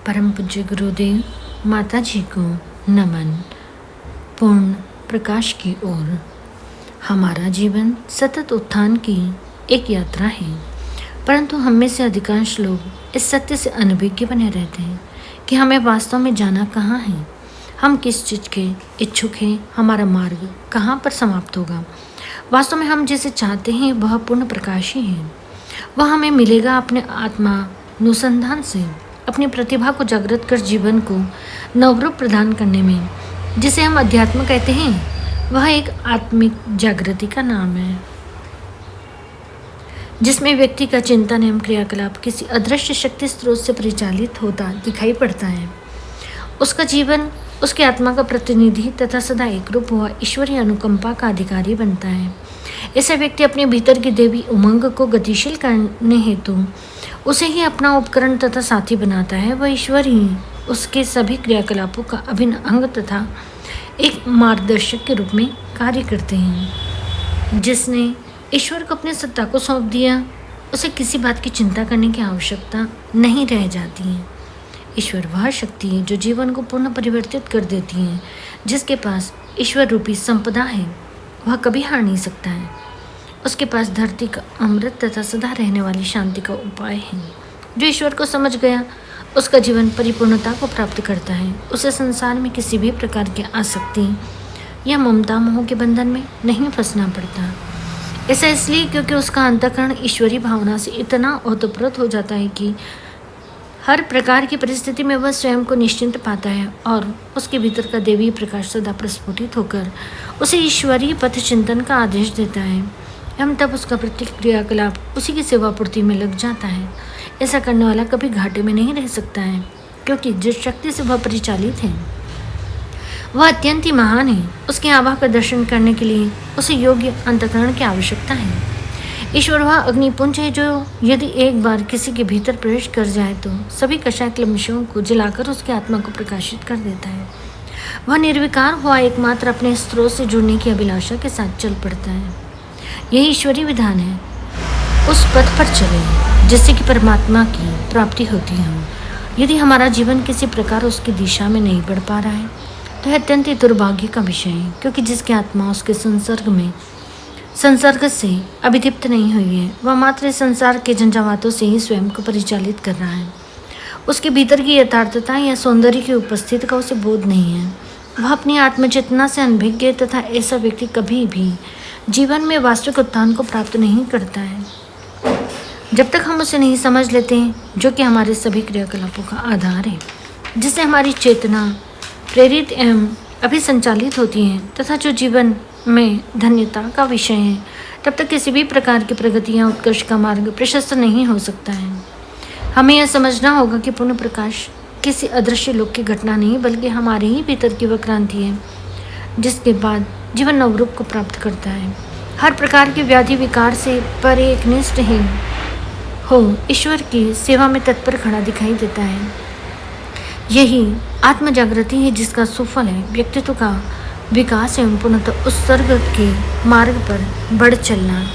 परम पूज्य गुरुदेव माता जी को नमन। पूर्ण प्रकाश की ओर हमारा जीवन सतत उत्थान की एक यात्रा है, परंतु हम में से अधिकांश लोग इस सत्य से अनभिज्ञ बने रहते हैं कि हमें वास्तव में जाना कहाँ है, हम किस चीज़ के इच्छुक हैं, हमारा मार्ग कहाँ पर समाप्त होगा। वास्तव में हम जिसे चाहते हैं वह पूर्ण प्रकाश ही है। वह हमें मिलेगा अपने आत्मानुसंधान से, अपनी प्रतिभा को जागृत कर जीवन को नवरूप प्रदान करने में। जिसे हम अध्यात्म कहते हैं वह एक आत्मिक जागृति का नाम है, जिसमें व्यक्ति का चिंतन एवं क्रियाकलाप किसी अदृश्य शक्ति स्रोत से परिचालित होता दिखाई पड़ता है। उसका जीवन उसके आत्मा का प्रतिनिधि तथा सदा एकरूप हुआ ईश्वरीय अनुकंपा का अधिकारी बनता है। ऐसा व्यक्ति अपने भीतर की देवी उमंग को गतिशील करने हेतु उसे ही अपना उपकरण तथा साथी बनाता है। वह ईश्वर ही उसके सभी क्रियाकलापों का अभिन्न अंग तथा एक मार्गदर्शक के रूप में कार्य करते हैं। जिसने ईश्वर को अपने सत्ता को सौंप दिया, उसे किसी बात की चिंता करने की आवश्यकता नहीं रह जाती है। ईश्वर वह शक्ति है जो जीवन को पूर्ण परिवर्तित कर देती है। जिसके पास ईश्वर रूपी संपदा है वह कभी हार नहीं सकता है। उसके पास धरती का अमृत तथा सदा रहने वाली शांति का उपाय है। जो ईश्वर को समझ गया उसका जीवन परिपूर्णता को प्राप्त करता है। उसे संसार में किसी भी प्रकार की आसक्ति या ममता मोह के बंधन में नहीं फंसना पड़ता। ऐसा इसलिए क्योंकि उसका अंतःकरण ईश्वरी भावना से इतना ओतप्रोत हो जाता है कि हर प्रकार की परिस्थिति में वह स्वयं को निश्चिंत पाता है और उसके भीतर का देवी प्रकाश सदा प्रस्फुटित होकर उसे ईश्वरीय पथ चिंतन का आदेश देता है एवं तब उसका प्रत्येक क्रियाकलाप उसी की सेवा पूर्ति में लग जाता है। ऐसा करने वाला कभी घाटे में नहीं रह सकता है, क्योंकि जिस शक्ति से वह परिचालित है वह अत्यंत ही महान है। उसके आभा का दर्शन करने के लिए उसे योग्य अंतःकरण की आवश्यकता है। ईश्वर वह अग्निपुंज है जो यदि एक बार किसी के भीतर प्रवेश कर जाए तो सभी कषाय क्लेशों को जलाकर उसके आत्मा को प्रकाशित कर देता है। वह निर्विकार हुआ एकमात्र अपने स्रोत से जुड़ने की अभिलाषा के साथ चल पड़ता है। यही ईश्वरीय विधान है। उस पथ पर चले जिससे कि परमात्मा की प्राप्ति होती हो। यदि हमारा जीवन किसी प्रकार उसकी दिशा में नहीं बढ़ पा रहा है तो यह अत्यंत ही दुर्भाग्य का विषय है, क्योंकि जिसकी आत्मा उसके संसर्ग से अभिदीप्त नहीं हुई है वह मात्र संसार के झंझावातों से ही स्वयं को परिचालित कर रहा है। उसके भीतर की यथार्थता या सौंदर्य की उपस्थिति का उसे बोध नहीं है। वह अपनी आत्मचेतना से अनभिज्ञ तथा ऐसा व्यक्ति कभी भी जीवन में वास्तविक उत्थान को प्राप्त नहीं करता है जब तक हम उसे नहीं समझ लेते हैं, जो कि हमारे सभी क्रियाकलापों का आधार है, जिससे हमारी चेतना प्रेरित एवं अभिसंचालित होती है तथा जो जीवन में धन्यता का विषय है। तब तक किसी भी प्रकार की प्रगति या उत्कर्ष का मार्ग प्रशस्त नहीं हो सकता है। हमें यह समझना होगा कि पूर्ण प्रकाश किसी अदृश्य लोक की घटना नहीं, बल्कि हमारे ही भीतर की वह क्रांति है जिसके बाद जीवन नवरूप को प्राप्त करता है। हर प्रकार के व्याधि विकार से परे एक निष्ठ ही हो ईश्वर की सेवा में तत्पर खड़ा दिखाई देता है। यही आत्म जागृति है जिसका सुफल है व्यक्तित्व का विकास एवं पूर्णतः उत्सर्ग के मार्ग पर बढ़ चलना।